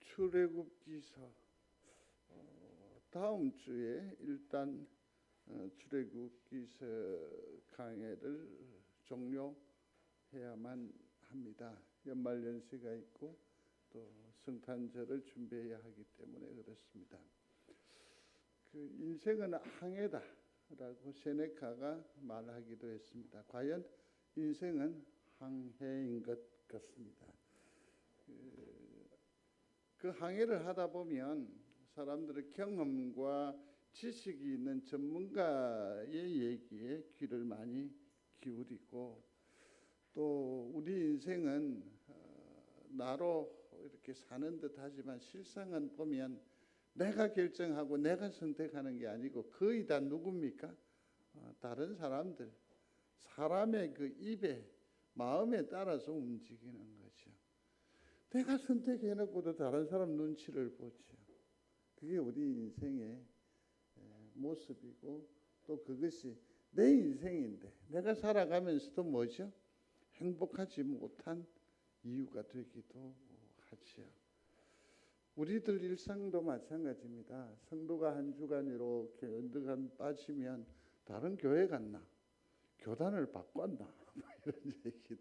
출애굽기서 다음 주에 일단 출애굽기서 강해를 종료해야만 합니다. 연말 연시가 있고 또 성탄절을 준비해야 하기 때문에 그렇습니다. 인생은 항해다라고 세네카가 말하기도 했습니다. 과연 인생은 항해인 것 같습니다. 그 항해를 하다 보면 사람들의 경험과 지식이 있는 전문가의 얘기에 귀를 많이 기울이고, 또 우리 인생은 나로 이렇게 사는 듯 하지만 실상은 보면 내가 결정하고 내가 선택하는 게 아니고 거의 다 누굽니까? 다른 사람들, 사람의 그 입에 마음에 따라서 움직이는 거죠. 내가 선택해놓고도 다른 사람 눈치를 보죠. 그게 우리 인생의 모습이고, 또 그것이 내 인생인데 내가 살아가면서도 뭐죠? 행복하지 못한 이유가 되기도 하죠. 우리들 일상도 마찬가지입니다. 성도가 한 주간 이렇게 언덕한 빠지면 다른 교회 갔나? 교단을 바꿨나? 이런 얘기들.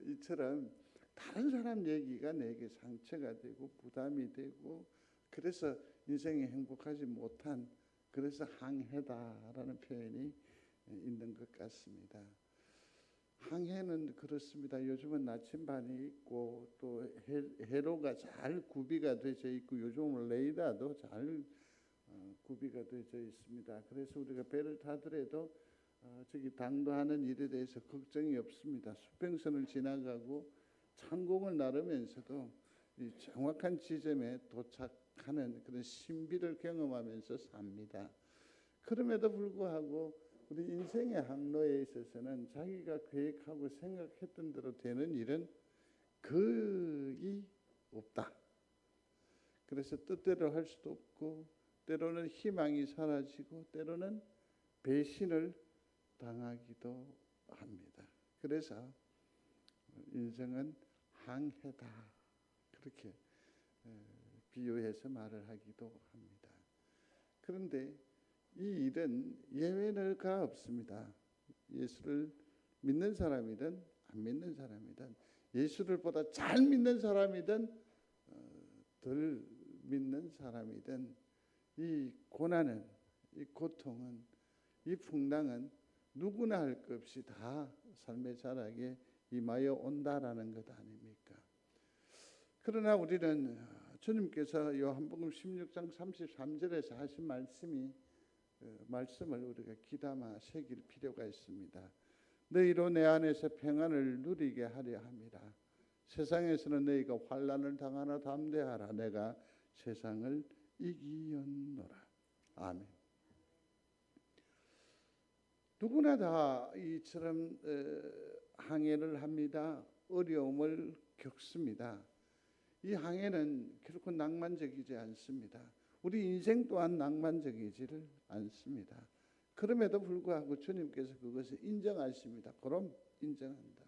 이처럼 다른 사람 얘기가 내게 상처가 되고 부담이 되고, 그래서 인생이 행복하지 못한, 그래서 항해다라는 표현이 있는 것 같습니다. 항해는 그렇습니다. 요즘은 나침반이 있고 또 해로가 잘 구비가 되어 있고, 요즘은 레이더도 잘 구비가 되어 있습니다. 그래서 우리가 배를 타더라도 저기 당도하는 일에 대해서 걱정이 없습니다. 수평선을 지나가고 창공을 나르면서도 이 정확한 지점에 도착하는 그런 신비를 경험하면서 삽니다. 그럼에도 불구하고 우리 인생의 항로에 있어서는 자기가 계획하고 생각했던 대로 되는 일은 거의 없다. 그래서 뜻대로 할 수도 없고, 때로는 희망이 사라지고 때로는 배신을 당하기도 합니다. 그래서 인생은 항해다, 그렇게 비유해서 말을 하기도 합니다. 그런데 이 일은 예외가 없습니다. 예수를 믿는 사람이든 안 믿는 사람이든, 예수를 보다 잘 믿는 사람이든 덜 믿는 사람이든, 이 고난은, 이 고통은, 이 풍랑은 누구나 할 것 없이 다 삶의 자락에 임하여 온다라는 것 아닙니까? 그러나 우리는 주님께서 요한복음 16장 33절에서 하신 말씀을 우리가 귀담아 새길 필요가 있습니다. 너희로 내 안에서 평안을 누리게 하려 함이라. 세상에서는 너희가 환난을 당하나 담대하라. 내가 세상을 이기었노라. 아멘. 누구나 다 이처럼 항해를 합니다. 어려움을 겪습니다. 이 항해는 결코 낭만적이지 않습니다. 우리 인생 또한 낭만적이지를 않습니다. 그럼에도 불구하고 주님께서 그것을 인정하십니다. 그럼 인정한다.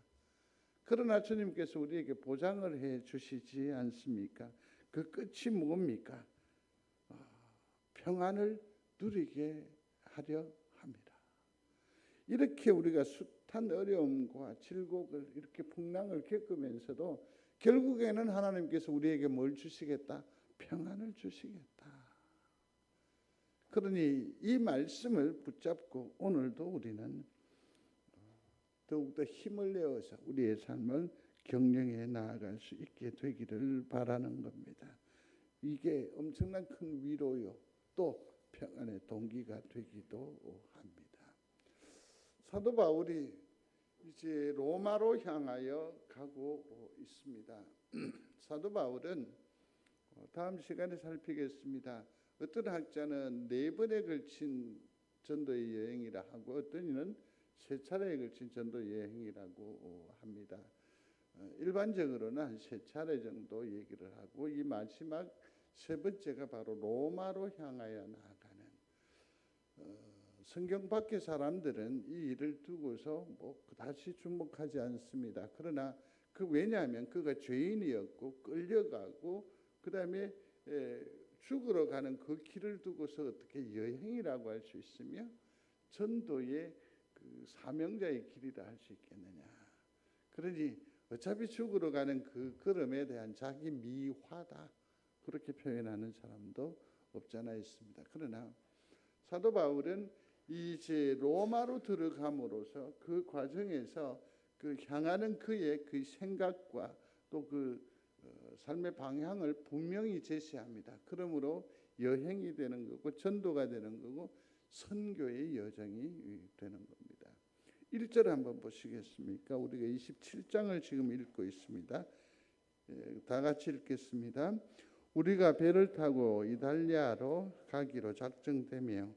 그러나 주님께서 우리에게 보장을 해 주시지 않습니까? 그 끝이 뭡니까? 평안을 누리게 하려 합니다. 이렇게 우리가 숱한 어려움과 질곡을, 이렇게 풍랑을 겪으면서도 결국에는 하나님께서 우리에게 뭘 주시겠다? 평안을 주시겠다. 그러니 이 말씀을 붙잡고 오늘도 우리는 더욱더 힘을 내어서 우리의 삶을 경영해 나아갈 수 있게 되기를 바라는 겁니다. 이게 엄청난 큰 위로요, 또 평안의 동기가 되기도 합니다. 사도 바울이 이제 로마로 향하여 가고 있습니다. 사도 바울은 다음 시간에 살피겠습니다. 어떤 학자는 4번에 걸친 전도의 여행이라 하고, 어떤 이는 3차례에 걸친 전도 여행이라고 합니다. 일반적으로는 한 3차례 정도 얘기를 하고, 이 마지막 3번째가 바로 로마로 향하여 나아가는, 성경 밖의 사람들은 이 일을 두고서 그다지 주목하지 않습니다. 그러나 왜냐하면 그가 죄인이었고 끌려가고 그다음에 죽으러 가는 그 길을 두고서 어떻게 여행이라고 할 수 있으며 전도의 그 사명자의 길이라 할 수 있겠느냐. 그러니 어차피 죽으러 가는 그 걸음에 대한 자기 미화다, 그렇게 표현하는 사람도 없잖아 있습니다. 그러나 사도 바울은 이제 로마로 들어감으로써 그 과정에서 그 향하는 그의 그 생각과 또 그 삶의 방향을 분명히 제시합니다. 그러므로 여행이 되는 거고 전도가 되는 거고 선교의 여정이 되는 겁니다. 1절 한번 보시겠습니까? 우리가 27장을 지금 읽고 있습니다. 다 같이 읽겠습니다. 우리가 배를 타고 이달리아로 가기로 작정되며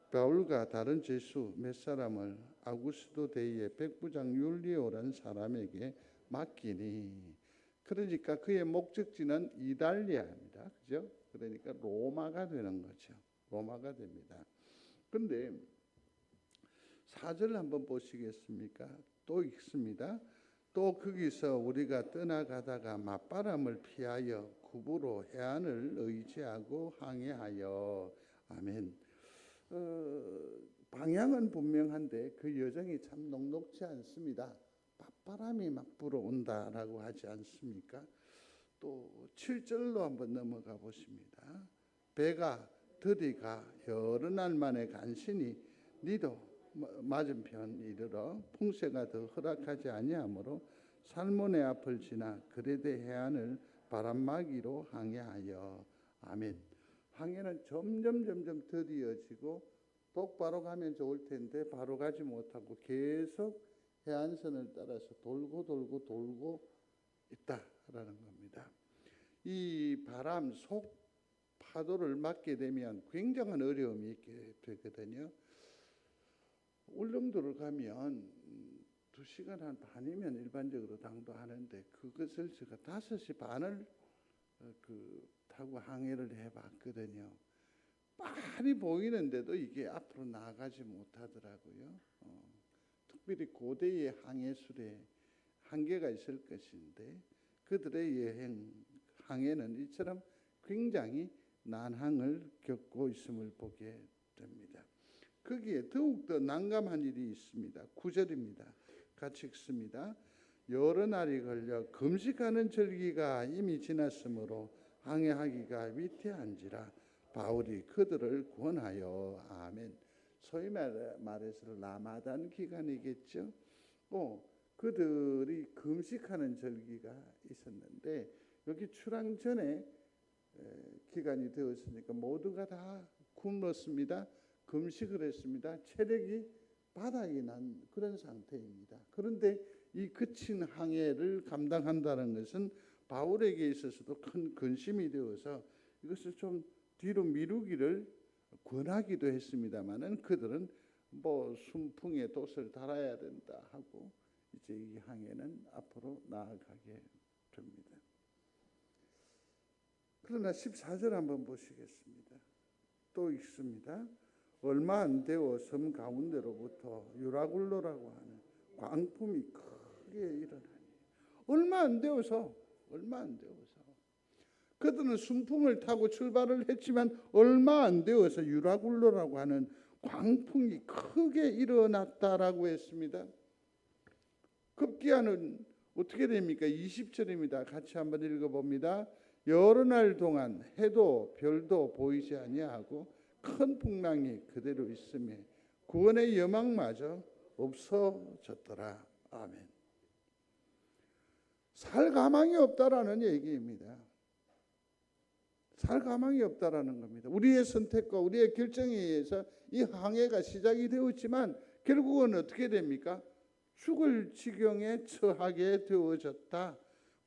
바울과 다른 제수 몇 사람을 아구스도 대의 백부장 율리오라는 사람에게 맡기니. 그러니까 그의 목적지는 이달리아입니다. 그죠? 그러니까 로마가 되는 거죠. 로마가 됩니다. 그런데 4절 한번 보시겠습니까? 또 읽습니다. 또 거기서 우리가 떠나가다가 맞바람을 피하여 구부로 해안을 의지하고 항해하여. 아멘. 방향은 분명한데 그 여정이 참 녹록지 않습니다. 맞바람이 막 불어온다라고 하지 않습니까? 또 7절로 한번 넘어가 보십니다. 배가 들이가 여러 날 만에 간신히 니도 맞은편 이르러 풍세가 더 허락하지 아니하므로 살모네 앞을 지나 그레데 해안을 바람막이로 항해하여. 아멘. 항해는 점점 더디어지고 똑바로 가면 좋을 텐데 바로 가지 못하고 계속 해안선을 따라서 돌고 있다라는 겁니다. 이 바람 속 파도를 맞게 되면 굉장한 어려움이 있게 되거든요. 울릉도를 가면 2시간 한 반이면 일반적으로 당도하는데 그것을 제가 5시 반을 타고 항해를 해봤거든요. 빤히 보이는데도 이게 앞으로 나아가지 못하더라고요. 특별히 고대의 항해술에 한계가 있을 것인데 그들의 항해는 이처럼 굉장히 난항을 겪고 있음을 보게 됩니다. 거기에 더욱더 난감한 일이 있습니다. 9절입니다. 같이 읽습니다. 여러 날이 걸려 금식하는 절기가 이미 지났으므로 항해하기가 위태한지라 바울이 그들을 권하여. 아멘. 소위 말해서 라마단 기간이겠죠. 그들이 금식하는 절기가 있었는데 여기 출항 전에 기간이 되었으니까 모두가 다 굶었습니다. 금식을 했습니다. 체력이 바닥이 난 그런 상태입니다. 그런데 이 거친 항해를 감당한다는 것은 바울에게 있어서도 큰 근심이 되어서 이것을 좀 뒤로 미루기를 권하기도 했습니다마는 그들은 순풍에 돛을 달아야 된다 하고 이제 이 항해는 앞으로 나아가게 됩니다. 그러나 14절 한번 보시겠습니다. 또 읽습니다. 얼마 안 되어 섬 가운데로부터 유라굴로라고 하는 광풍이 크게 일어나니. 얼마 안 되어서 그들은 순풍을 타고 출발을 했지만 얼마 안 되어서 유라굴로라고 하는 광풍이 크게 일어났다라고 했습니다. 급기야는 어떻게 됩니까? 20절입니다. 같이 한번 읽어봅니다. 여러 날 동안 해도 별도 보이지 아니하고 큰 풍랑이 그대로 있음에 구원의 여망마저 없어졌더라. 아멘. 살 가망이 없다라는 얘기입니다. 살 가망이 없다라는 겁니다. 우리의 선택과 우리의 결정에 의해서 이 항해가 시작이 되었지만 결국은 어떻게 됩니까? 죽을 지경에 처하게 되어졌다.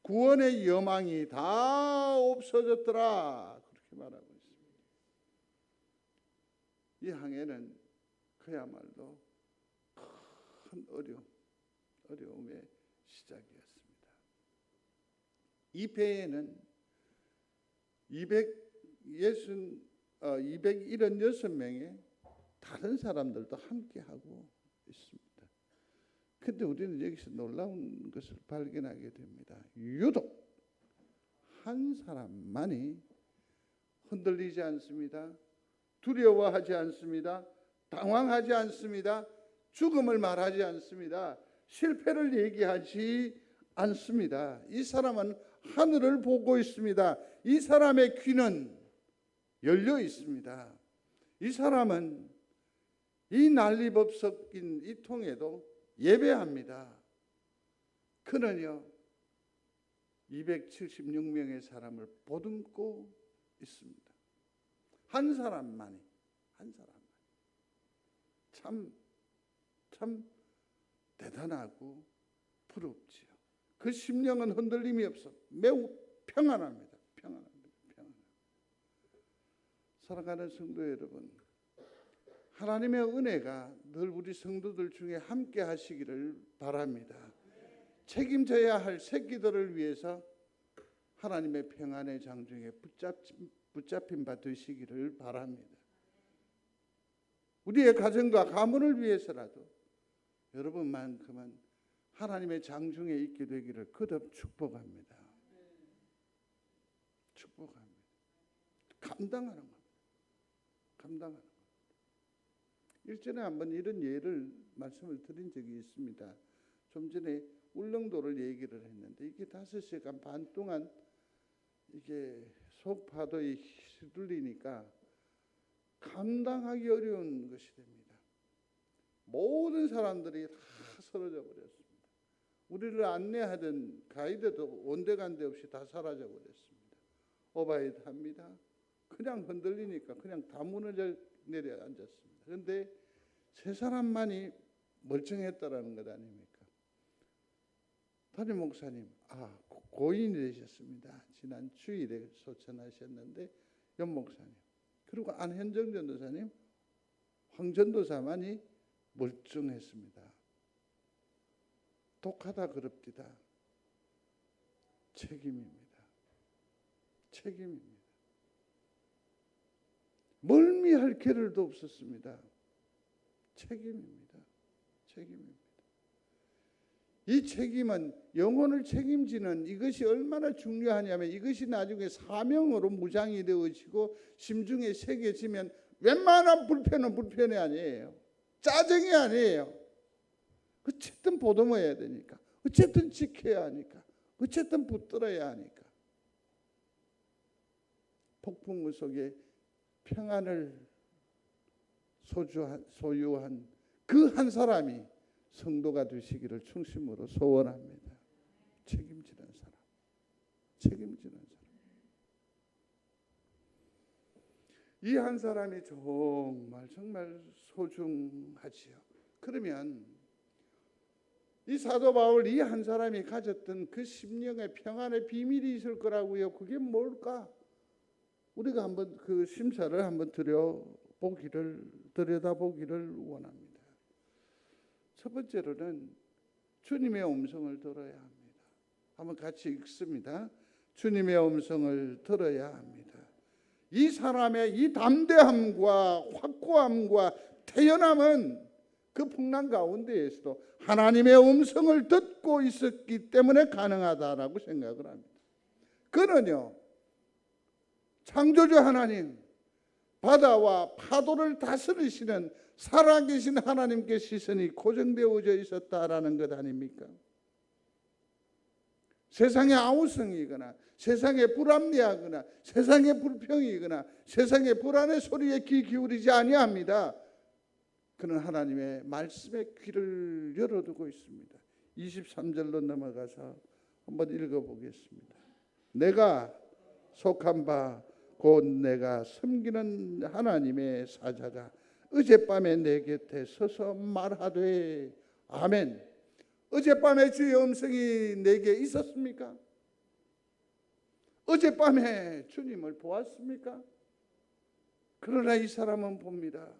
구원의 여망이 다 없어졌더라. 그렇게 말하고 있습니다. 이 항해는 그야말로 큰 어려움의 시작이었습니다. 이 배에는 276명의 다른 사람들도 함께하고 있습니다. 그런데 우리는 여기서 놀라운 것을 발견하게 됩니다. 유독 한 사람만이 흔들리지 않습니다. 두려워하지 않습니다. 당황하지 않습니다. 죽음을 말하지 않습니다. 실패를 얘기하지 않습니다. 이 사람은 하늘을 보고 있습니다. 이 사람의 귀는 열려 있습니다. 이 사람은 이 난리법 섞인 이 통에도 예배합니다. 그는요 276명의 사람을 보듬고 있습니다. 한 사람만이 참 대단하고 부럽지요. 그 심령은 흔들림이 없어 매우 평안합니다. 사랑하는 성도 여러분, 하나님의 은혜가 늘 우리 성도들 중에 함께 하시기를 바랍니다. 책임져야 할 새끼들을 위해서 하나님의 평안의 장중에 붙잡힌 바 되시기를 바랍니다. 우리의 가정과 가문을 위해서라도 여러분만큼은 하나님의 장중에 있게 되기를 거듭 축복합니다. 감당하는 겁니다. 일전에 한번 이런 예를 말씀을 드린 적이 있습니다. 좀 전에 울릉도를 얘기를 했는데 이게 5시간 반 동안 이게 속파도에 휘둘리니까 감당하기 어려운 것이 됩니다. 모든 사람들이 다 사라져 버렸습니다. 우리를 안내하던 가이드도 온데간데 없이 다 사라져 버렸습니다. 오바이드 합니다. 그냥 흔들리니까 그냥 다 무너져 내려앉았습니다. 그런데 세 사람만이 멀쩡했다라는 것 아닙니까? 담임 목사님, 고인이 되셨습니다. 지난 주일에 소천하셨는데 연 목사님, 그리고 안현정 전도사님, 황 전도사만이 멀쩡했습니다. 독하다 그럽디다. 책임입니다. 멀미할 겨를도 없었습니다. 책임입니다. 이 책임은 영혼을 책임지는 이것이 얼마나 중요하냐면 이것이 나중에 사명으로 무장이 되어지고 심중에 새겨지면 웬만한 불편은 불편이 아니에요. 짜증이 아니에요. 어쨌든 보듬어야 되니까, 어쨌든 지켜야 하니까, 어쨌든 붙들어야 하니까. 폭풍우 속에 평안을 소유한 그 한 사람이 성도가 되시기를 충심으로 소원합니다. 책임지는 사람. 이 한 사람이 정말 소중하지요. 그러면 이 사도 바울 이 한 사람이 가졌던 그 심령의 평안의 비밀이 있을 거라고요. 그게 뭘까? 우리가 한번 그 심사를 한번 들여다보기를 원합니다. 첫 번째로는 주님의 음성을 들어야 합니다. 한번 같이 읽습니다. 주님의 음성을 들어야 합니다. 이 사람의 이 담대함과 확고함과 태연함은 그 풍랑 가운데에서도 하나님의 음성을 듣고 있었기 때문에 가능하다라고 생각을 합니다. 그는요, 창조주 하나님, 바다와 파도를 다스리시는 살아계신 하나님께 시선이 고정되어져 있었다라는 것 아닙니까? 세상의 아우성이거나 세상의 불합리하거나 세상의 불평이거나 세상의 불안의 소리에 귀 기울이지 아니합니다. 그는 하나님의 말씀에 귀를 열어두고 있습니다. 23절로 넘어가서 한번 읽어보겠습니다. 내가 속한 바 곧 내가 섬기는 하나님의 사자가 어젯밤에 내 곁에 서서 말하되 아멘. 어젯밤에 주의 음성이 내게 있었습니까? 어젯밤에 주님을 보았습니까? 그러나 이 사람은 봅니다.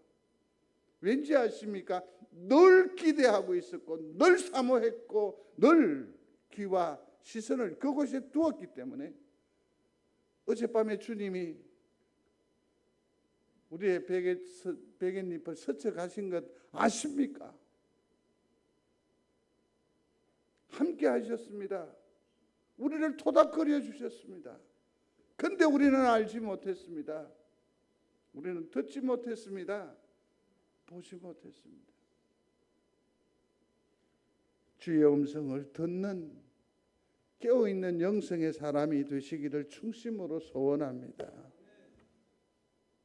왠지 아십니까? 늘 기대하고 있었고 늘 사모했고 늘 귀와 시선을 그곳에 두었기 때문에 어젯밤에 주님이 우리의 베갯잎을 스쳐 가신 것 아십니까? 함께 하셨습니다. 우리를 토닥거려 주셨습니다. 근데 우리는 알지 못했습니다. 우리는 듣지 못했습니다. 보지 못했습니다. 주의 음성을 듣는 깨어있는 영성의 사람이 되시기를 충심으로 소원합니다.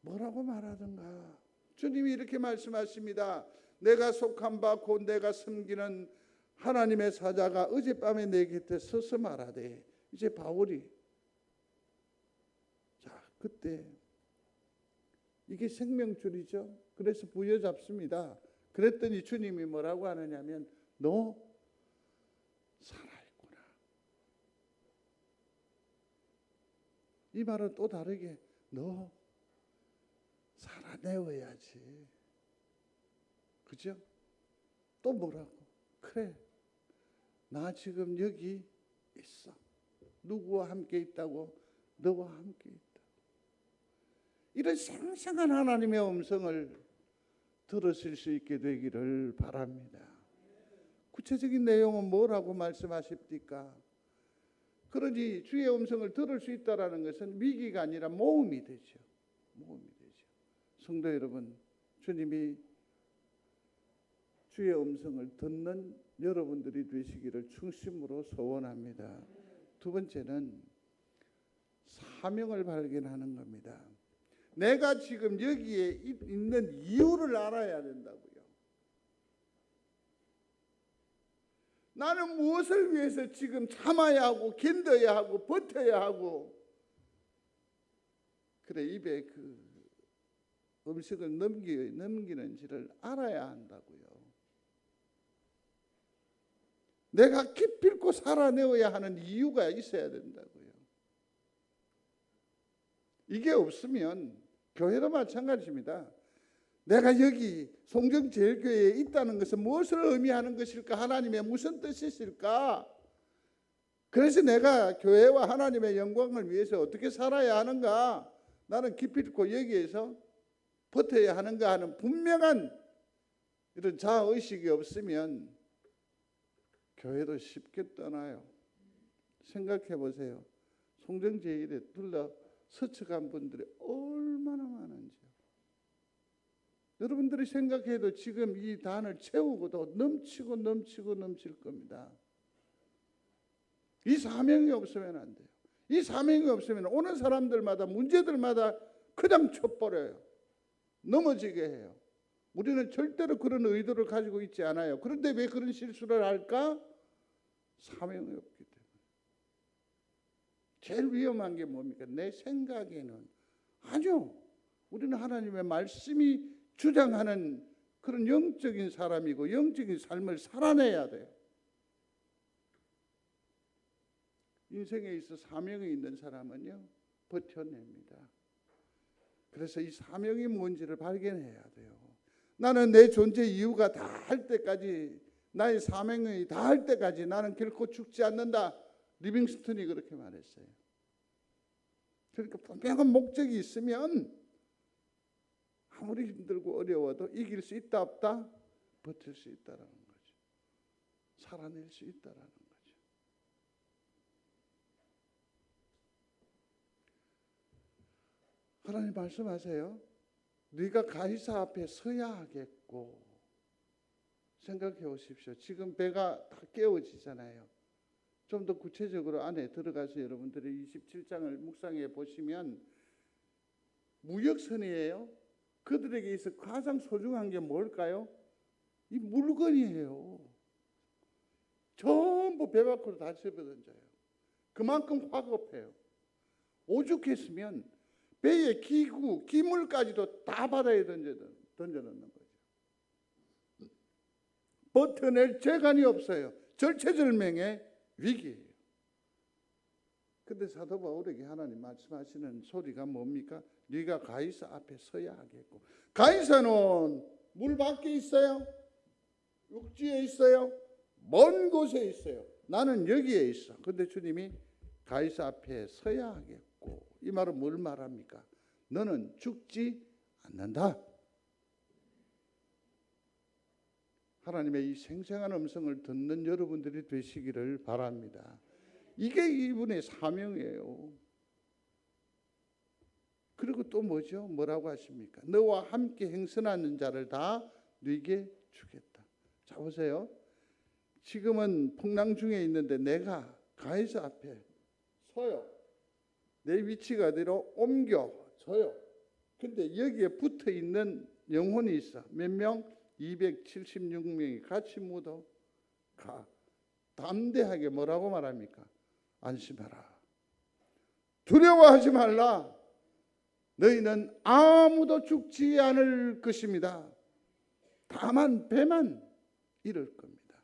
뭐라고 말하든가 주님이 이렇게 말씀하십니다. 내가 속한 바 곧 내가 섬기는 하나님의 사자가 어젯밤에 내 곁에 서서 말하되, 이제 바울이 그때 이게 생명줄이죠. 그래서 부여잡습니다. 그랬더니 주님이 뭐라고 하느냐면 너 살아있구나. 이 말은 또 다르게 너 살아내어야지. 그죠? 또 뭐라고? 그래, 나 지금 여기 있어. 누구와 함께 있다고? 너와 함께 있다. 이런 생생한 하나님의 음성을 들으실 수 있게 되기를 바랍니다. 구체적인 내용은 뭐라고 말씀하십니까? 그러니 주의 음성을 들을 수 있다는 것은 위기가 아니라 모험이 되죠. 모험이 되죠. 성도 여러분, 주님이 주의 음성을 듣는 여러분들이 되시기를 충심으로 소원합니다. 두 번째는 사명을 발견하는 겁니다. 내가 지금 여기에 있는 이유를 알아야 된다고요. 나는 무엇을 위해서 지금 참아야 하고 견뎌야 하고 버텨야 하고, 그래 입에 그 음식을 넘기는지를 알아야 한다고요. 내가 기필코 살아내어야 하는 이유가 있어야 된다고요. 이게 없으면 교회도 마찬가지입니다. 내가 여기 송정제일교회에 있다는 것은 무엇을 의미하는 것일까? 하나님의 무슨 뜻이실까? 그래서 내가 교회와 하나님의 영광을 위해서 어떻게 살아야 하는가? 나는 기필코 여기에서 버텨야 하는가 하는 분명한 이런 자아의식이 없으면 교회도 쉽게 떠나요. 생각해 보세요. 송정제일에 둘러 서쳐간 분들이 얼마나 많은지요. 여러분들이 생각해도 지금 이 단을 채우고도 넘치고 넘칠 겁니다. 이 사명이 없으면 안 돼요. 이 사명이 없으면 오는 사람들마다 문제들마다 그냥 쳐버려요. 넘어지게 해요. 우리는 절대로 그런 의도를 가지고 있지 않아요. 그런데 왜 그런 실수를 할까? 사명이 없기 때문에. 제일 위험한 게 뭡니까? 내 생각에는 아니요. 우리는 하나님의 말씀이 주장하는 그런 영적인 사람이고 영적인 삶을 살아내야 돼요. 인생에 있어 사명이 있는 사람은요, 버텨냅니다. 그래서 이 사명이 뭔지를 발견해야 돼요. 나는 내 존재 이유가 다 할 때까지, 나의 사명이 다 할 때까지 나는 결코 죽지 않는다. 리빙스턴이 그렇게 말했어요. 그러니까 분명한 목적이 있으면 아무리 힘들고 어려워도 이길 수 있다 없다? 버틸 수 있다라는 거죠. 살아낼 수 있다라는 거죠. 하나님 말씀하세요. 네가 가이사 앞에 서야 하겠고. 생각해 보십시오. 지금 배가 다 깨어지잖아요. 좀 더 구체적으로 안에 들어가서 여러분들이 27장을 묵상해 보시면 무역선이에요. 그들에게 있어 가장 소중한 게 뭘까요? 이 물건이에요. 전부 배 밖으로 다 집어던져요. 그만큼 화급해요. 오죽했으면 배의 기구, 기물까지도 다 바다에 던져놓는 거죠. 버텨낼 재간이 없어요. 절체절명의 위기예요. 근데 사도 바울에게 하나님 말씀하시는 소리가 뭡니까? 네가 가이사 앞에 서야 하겠고. 가이사는 물 밖에 있어요? 육지에 있어요? 먼 곳에 있어요. 나는 여기에 있어. 근데 주님이 가이사 앞에 서야 하겠고. 이 말은 뭘 말합니까? 너는 죽지 않는다. 하나님의 이 생생한 음성을 듣는 여러분들이 되시기를 바랍니다. 이게 이분의 사명이에요. 그리고 또 뭐죠? 뭐라고 하십니까? 너와 함께 행선하는 자를 다 네게 주겠다. 자 보세요. 지금은 풍랑 중에 있는데 내가 가이사 앞에 서요. 내 위치가 어디로 옮겨져요. 근데 여기에 붙어 있는 영혼이 있어. 몇 명? 276명이 같이 묻어 가. 담대하게 뭐라고 말합니까? 안심하라. 두려워하지 말라. 너희는 아무도 죽지 않을 것입니다. 다만 배만 이를 겁니다.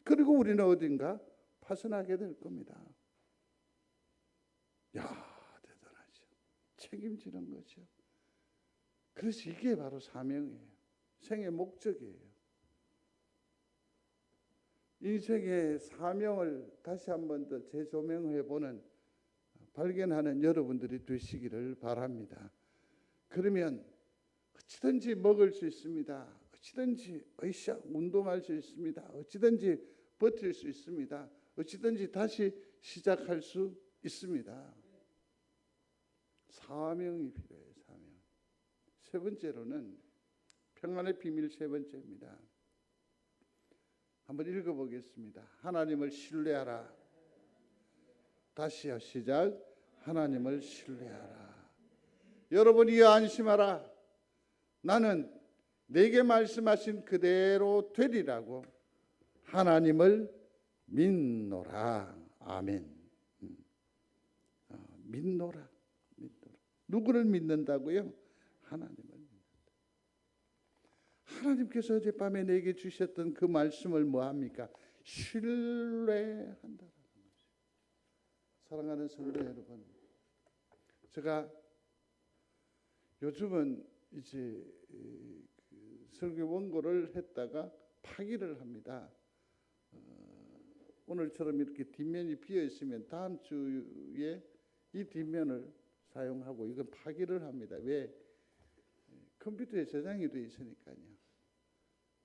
그리고 우리는 어딘가 파선하게 될 겁니다. 야, 대단하죠. 책임지는 거죠. 그래서 이게 바로 사명이에요. 생의 목적이에요. 인생의 사명을 다시 한 번 더 재조명해보는 발견하는 여러분들이 되시기를 바랍니다. 그러면 어찌든지 먹을 수 있습니다. 어찌든지 으쌰 운동할 수 있습니다. 어찌든지 버틸 수 있습니다. 어찌든지 다시 시작할 수 있습니다. 사명이 필요해요. 사명. 세 번째로는 평안의 비밀 세 번째입니다. 한번 읽어보겠습니다. 하나님을 신뢰하라. 다시요. 시작. 하나님을 신뢰하라. 여러분이 안심하라. 나는 내게 말씀하신 그대로 되리라고 하나님을 믿노라. 아멘. 믿노라. 누구를 믿는다고요? 하나님을 믿는다. 하나님께서 어젯밤에 내게 주셨던 그 말씀을 뭐합니까? 신뢰한다. 사랑하는 성도 여러분, 제가 요즘은 이제 설교 원고를 했다가 파기를 합니다. 오늘처럼 이렇게 뒷면이 비어 있으면 다음 주에 이 뒷면을 사용하고 이건 파기를 합니다. 왜? 컴퓨터에 저장이 되어 있으니까요.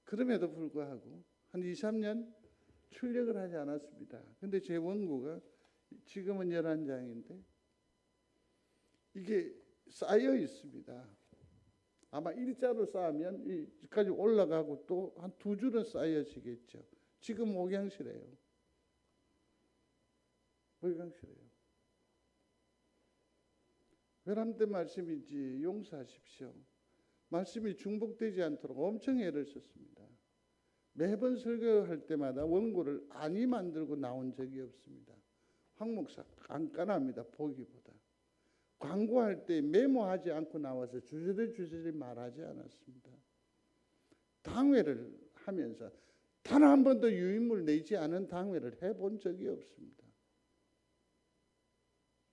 그럼에도 불구하고 한 2, 3년 출력을 하지 않았습니다. 근데 제 원고가 지금은 11장인데 이게 쌓여 있습니다. 아마 일자로 쌓으면 여기까지 올라가고 또 한 2줄은 쌓여지겠죠. 지금 목양실이에요. 목양실이에요. 회람된 말씀인지 용서하십시오. 말씀이 중복되지 않도록 엄청 애를 썼습니다. 매번 설교할 때마다 원고를 안이 만들고 나온 적이 없습니다. 황 목사 깐깐합니다. 보기보다. 광고할 때 메모하지 않고 나와서 주저리 말하지 않았습니다. 당회를 하면서 단 한 번도 유인물 내지 않은 당회를 해본 적이 없습니다.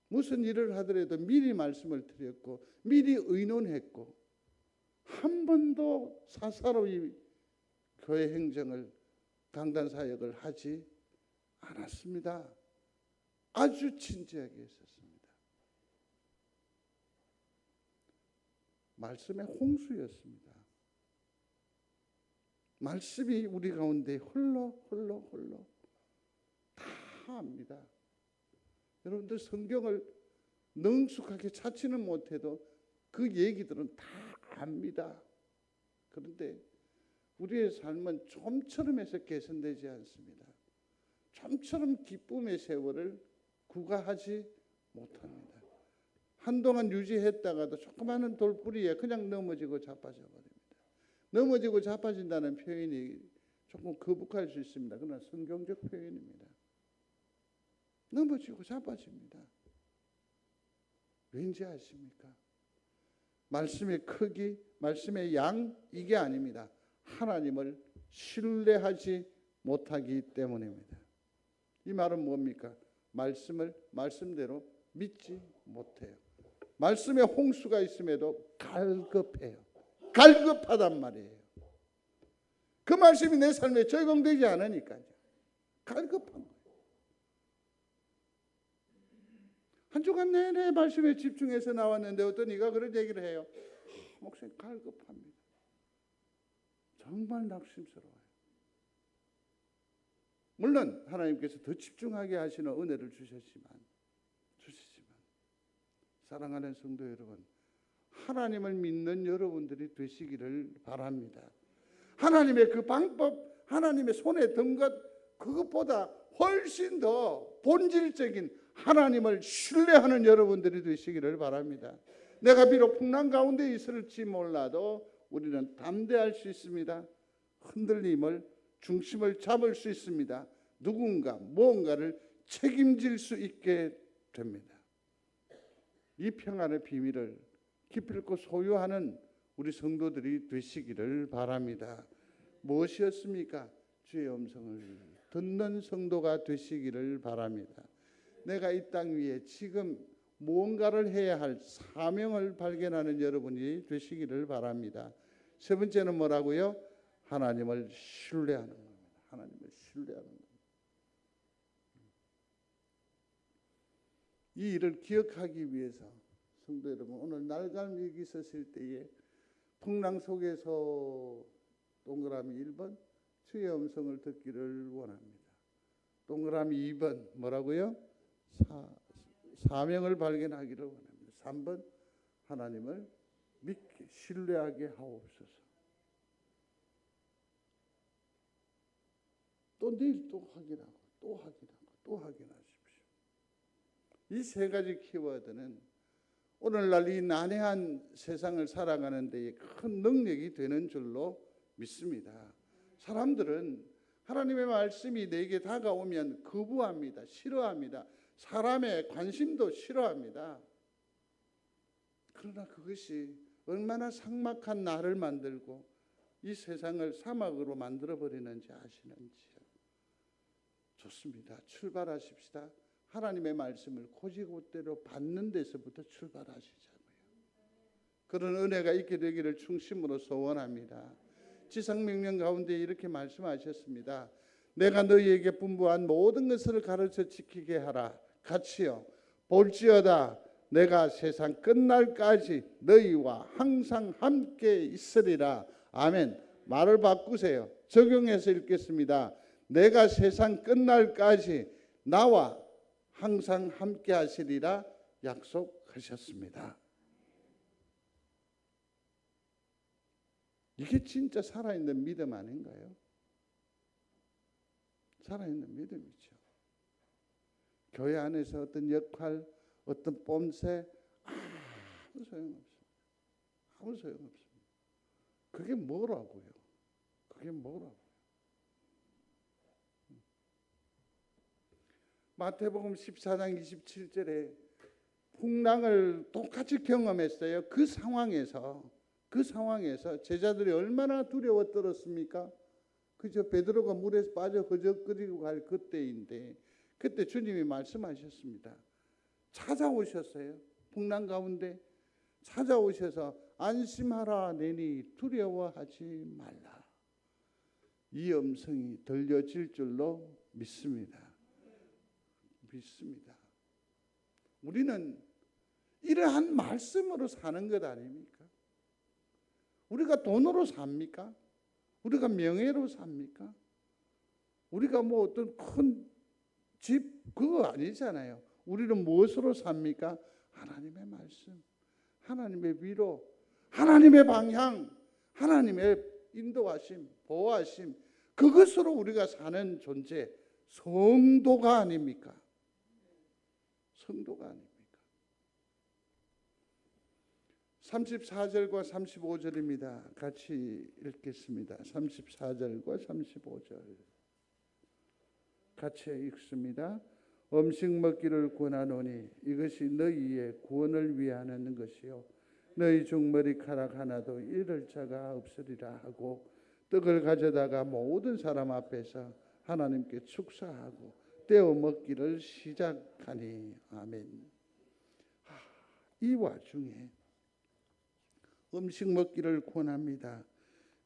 무슨 일을 하더라도 미리 말씀을 드렸고 미리 의논했고 한 번도 사사로이 교회 행정을 강단 사역을 하지 않았습니다. 아주 진지하게 했었습니다. 말씀의 홍수였습니다. 말씀이 우리 가운데 흘러 다 합니다. 여러분들 성경을 능숙하게 찾지는 못해도 그 얘기들은 다 압니다. 그런데 우리의 삶은 좀처럼 해서 개선되지 않습니다. 좀처럼 기쁨의 세월을 구가하지 못합니다. 한동안 유지했다가도 조그마한 돌뿌리에 그냥 넘어지고 자빠져 버립니다. 넘어지고 자빠진다는 표현이 조금 거북할 수 있습니다. 그러나 성경적 표현입니다. 넘어지고 자빠집니다. 왠지 아십니까? 말씀의 크기, 말씀의 양 이게 아닙니다. 하나님을 신뢰하지 못하기 때문입니다. 이 말은 뭡니까? 말씀을 말씀대로 믿지 못해요. 말씀에 홍수가 있음에도 갈급해요. 갈급하단 말이에요. 그 말씀이 내 삶에 적용되지 않으니까요. 갈급한 거예요. 한 주간 내내 말씀에 집중해서 나왔는데 어떤 이가 그런 얘기를 해요. 목사님 갈급합니다. 정말 낙심스러워요. 물론 하나님께서 더 집중하게 하시는 은혜를 주시지만 사랑하는 성도 여러분, 하나님을 믿는 여러분들이 되시기를 바랍니다. 하나님의 그 방법, 하나님의 손에 든 것, 그것보다 훨씬 더 본질적인 하나님을 신뢰하는 여러분들이 되시기를 바랍니다. 내가 비록 풍랑 가운데 있을지 몰라도 우리는 담대할 수 있습니다. 흔들림을, 중심을 잡을 수 있습니다. 누군가 무언가를 책임질 수 있게 됩니다. 이 평안의 비밀을 기필코 소유하는 우리 성도들이 되시기를 바랍니다. 무엇이었습니까? 주의 음성을 듣는 성도가 되시기를 바랍니다. 내가 이 땅 위에 지금 무언가를 해야 할 사명을 발견하는 여러분이 되시기를 바랍니다. 세 번째는 뭐라고요? 하나님을 신뢰하는 겁니다. 하나님을 신뢰하는 겁니다. 이 일을 기억하기 위해서 성도 여러분, 오늘 날감위기 있었을 때에 풍랑 속에서 동그라미 1번 주의 음성을 듣기를 원합니다. 동그라미 2번 뭐라고요? 사명을 발견하기를 원합니다. 3번 하나님을 믿게 신뢰하게 하옵소서. 또 내일 또 확인하고 또 확인하고 또 확인하십시오. 이 세 가지 키워드는 오늘날 이 난해한 세상을 살아가는 데에 큰 능력이 되는 줄로 믿습니다. 사람들은 하나님의 말씀이 내게 다가오면 거부합니다. 싫어합니다. 사람의 관심도 싫어합니다. 그러나 그것이 얼마나 삭막한 나를 만들고 이 세상을 사막으로 만들어버리는지 아시는지요? 좋습니다. 출발하십시다. 하나님의 말씀을 곧이곧대로 받는 데서부터 출발하시자고요. 그런 은혜가 있게 되기를 중심으로 소원합니다. 지상명령 가운데 이렇게 말씀하셨습니다. 내가 너희에게 분부한 모든 것을 가르쳐 지키게 하라. 같이요. 볼지어다 내가 세상 끝날까지 너희와 항상 함께 있으리라. 아멘. 말을 바꾸세요. 적용해서 읽겠습니다. 내가 세상 끝날까지 나와 항상 함께 하시리라 약속하셨습니다. 이게 진짜 살아있는 믿음 아닌가요? 살아있는 믿음이죠. 교회 안에서 어떤 역할, 어떤 뽐새 아무 소용없습니다. 아무 소용없습니다. 그게 뭐라고요? 그게 뭐라고요? 마태복음 14장 27절에 풍랑을 똑같이 경험했어요. 그 상황에서 제자들이 얼마나 두려워 떨었습니까? 그저 베드로가 물에서 빠져 허적거리고 갈 그때인데 그때 주님이 말씀하셨습니다. 찾아오셨어요. 풍랑 가운데 찾아오셔서 안심하라 내니 두려워하지 말라. 이 음성이 들려질 줄로 믿습니다. 우리는 이러한 말씀으로 사는 것 아닙니까? 우리가 돈으로 삽니까? 우리가 명예로 삽니까? 우리가 뭐 어떤 큰 집 그거 아니잖아요. 우리는 무엇으로 삽니까? 하나님의 말씀, 하나님의 위로, 하나님의 방향, 하나님의 인도하심, 보호하심, 그것으로 우리가 사는 존재, 성도가 아닙니까? 성도가 아닙니까? 34절과 35절입니다. 같이 읽겠습니다. 34절과 35절 같이 읽습니다. 음식 먹기를 권하노니 이것이 너희의 구원을 위하는 것이요 너희 중 머리카락 하나도 잃을 자가 없으리라 하고 떡을 가져다가 모든 사람 앞에서 하나님께 축사하고 떼어 먹기를 시작하니 아멘. 이 와중에 음식 먹기를 권합니다.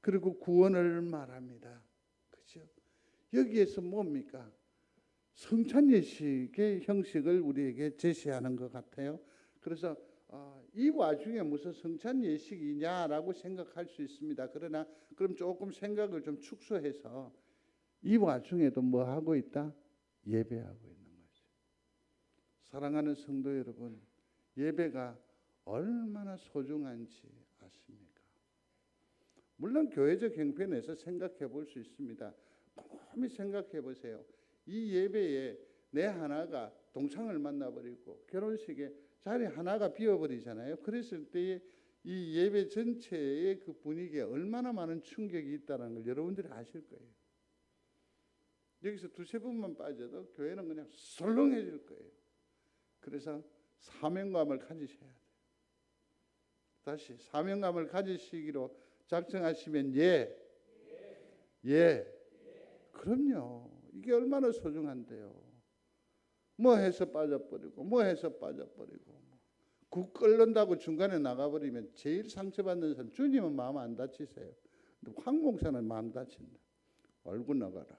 그리고 구원을 말합니다. 그렇죠? 여기에서 뭡니까? 성찬 예식의 형식을 우리에게 제시하는 것 같아요. 그래서 이 와중에 무슨 성찬 예식이냐라고 생각할 수 있습니다. 그러나 그럼 조금 생각을 좀 축소해서 이 와중에도 뭐 하고 있다? 예배하고 있는 거죠. 사랑하는 성도 여러분, 예배가 얼마나 소중한지 아십니까? 물론 교회적 형편에서 생각해 볼 수 있습니다. 곰곰이 생각해 보세요. 이 예배에 내 하나가 동창을 만나버리고 결혼식에 자리 하나가 비어버리잖아요. 그랬을 때에 이 예배 전체의 그 분위기에 얼마나 많은 충격이 있다는 걸 여러분들이 아실 거예요. 여기서 두세 분만 빠져도 교회는 그냥 설렁해질 거예요. 그래서 사명감을 가지셔야 돼요. 다시 사명감을 가지시기로 작정하시면 예. 그럼요. 이게 얼마나 소중한데요. 뭐 해서 빠져버리고 국 끓는다고 중간에 나가버리면 제일 상처받는 사람, 주님은 마음 안 다치세요. 근데 황 목사는 마음 다친다. 얼굴 나가라.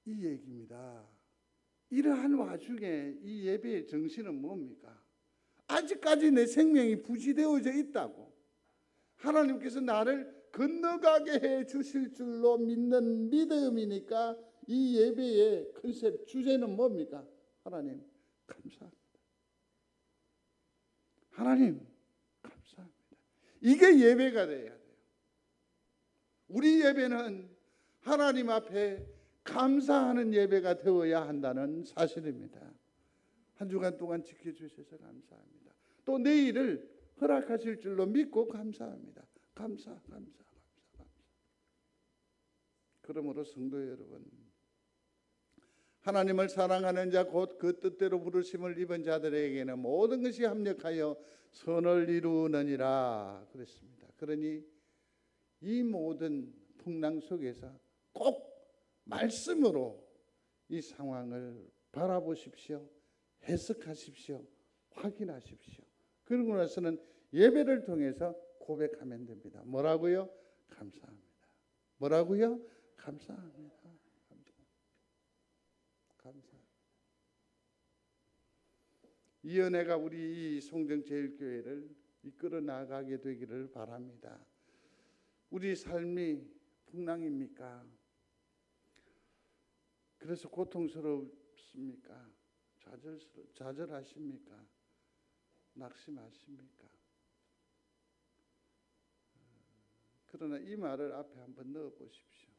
이 얘기입니다. 이러한 와중에 이 예배의 정신은 뭡니까? 아직까지 내 생명이 부지되어져 있다고, 하나님께서 나를 건너가게 해 주실 줄로 믿는 믿음이니까 이 예배의 컨셉 주제는 뭡니까? 하나님 감사합니다. 하나님 감사합니다. 이게 예배가 돼야 돼요. 우리 예배는 하나님 앞에 감사하는 예배가 되어야 한다는 사실입니다. 한 주간 동안 지켜주셔서 감사합니다. 또 내일을 허락하실 줄로 믿고 감사합니다. 감사. 그러므로 성도 여러분, 하나님을 사랑하는 자 곧 그 뜻대로 부르심을 입은 자들에게는 모든 것이 합력하여 선을 이루느니라 그랬습니다. 그러니 이 모든 풍랑 속에서 꼭 말씀으로 이 상황을 바라보십시오. 해석하십시오. 확인하십시오. 그러고 나서는 예배를 통해서 고백하면 됩니다. 뭐라고요? 감사합니다. 뭐라고요? 감사합니다. 감사합니다. 이 은혜가 우리 송정제일교회를 이끌어 나가게 되기를 바랍니다. 우리 삶이 풍랑입니까? 그래서 고통스럽습니까? 좌절하십니까? 낙심하십니까? 그러나 이 말을 앞에 한번 넣어 보십시오.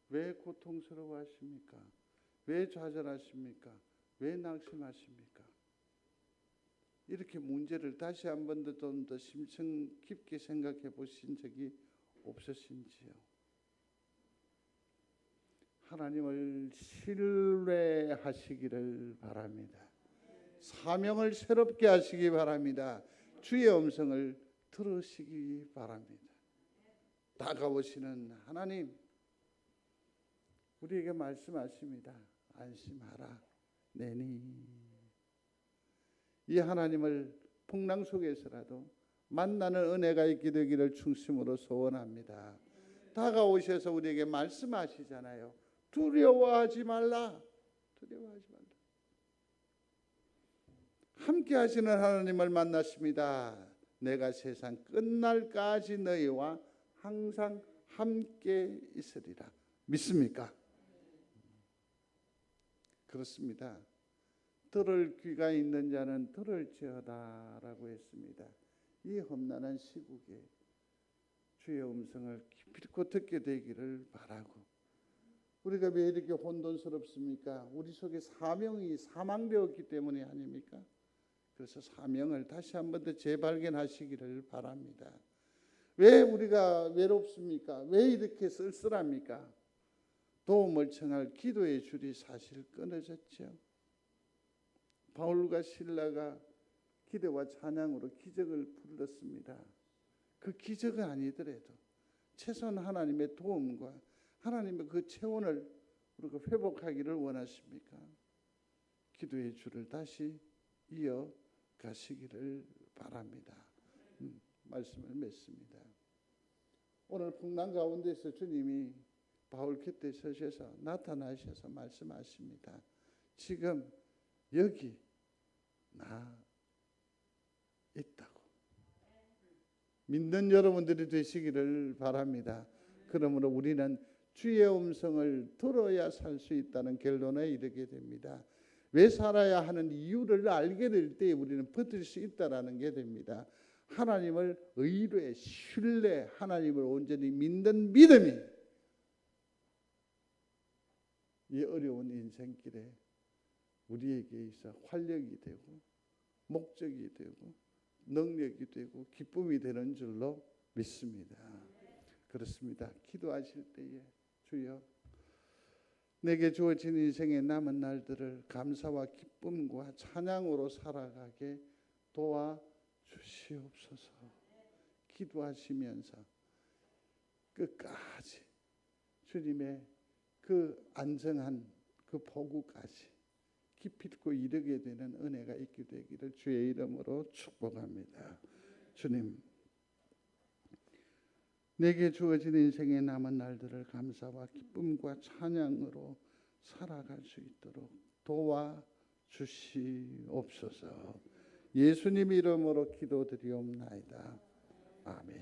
왜 고통스러워하십니까? 왜 좌절하십니까? 왜 낙심하십니까? 이렇게 문제를 다시 한 번 더 좀 더 심층 깊게 생각해 보신 적이 없으신지요? 하나님을 신뢰하시기를 바랍니다. 사명을 새롭게 하시기 바랍니다. 주의 음성을 들으시기 바랍니다. 다가오시는 하나님, 우리에게 말씀하십니다. 안심하라 내니. 이 하나님을 풍랑 속에서라도 만나는 은혜가 있게 되기를 중심으로 소원합니다. 다가오셔서 우리에게 말씀하시잖아요. 두려워하지 말라. 함께 하시는 하나님을 만났습니다. 내가 세상 끝날까지 너희와 항상 함께 있으리라. 믿습니까? 그렇습니다. 들을 귀가 있는 자는 들을지어다 라고 했습니다. 이 험난한 시국에 주의 음성을 기필코 듣게 되기를 바라고, 우리가 왜 이렇게 혼돈스럽습니까? 우리 속에 사명이 사망되었기 때문이 아닙니까? 그래서 사명을 다시 한 번 더 재발견하시기를 바랍니다. 왜 우리가 외롭습니까? 왜 이렇게 쓸쓸합니까? 도움을 청할 기도의 줄이 사실 끊어졌죠. 바울과 실라가 기도와 찬양으로 기적을 불렀습니다. 그 기적은 아니더라도 최소한 하나님의 도움과 하나님의 그 체온을 우리가 회복하기를 원하십니까? 기도의 줄을 다시 이어가시기를 바랍니다. 말씀을 맺습니다. 오늘 풍랑 가운데서 주님이 바울 곁에 서셔서 나타나셔서 말씀하십니다. 지금 여기 나 있다고. 믿는 여러분들이 되시기를 바랍니다. 그러므로 우리는 주의 음성을 들어야 살 수 있다는 결론에 이르게 됩니다. 왜 살아야 하는 이유를 알게 될 때 우리는 버틸 수 있다라는 게 됩니다. 하나님을 의뢰, 신뢰, 하나님을 온전히 믿는 믿음이 이 어려운 인생길에 우리에게 있어 활력이 되고 목적이 되고 능력이 되고 기쁨이 되는 줄로 믿습니다. 그렇습니다. 기도하실 때에 주여 내게 주어진 인생의 남은 날들을 감사와 기쁨과 찬양으로 살아가게 도와주시옵소서. 기도하시면서 끝까지 주님의 그 안정한 그 보고까지 기필코 이르게 되는 은혜가 있게 되기를 주의 이름으로 축복합니다. 주님, 내게 주어진 인생의 남은 날들을 감사와 기쁨과 찬양으로 살아갈 수 있도록 도와주시옵소서. 예수님 이름으로 기도드리옵나이다. 아멘.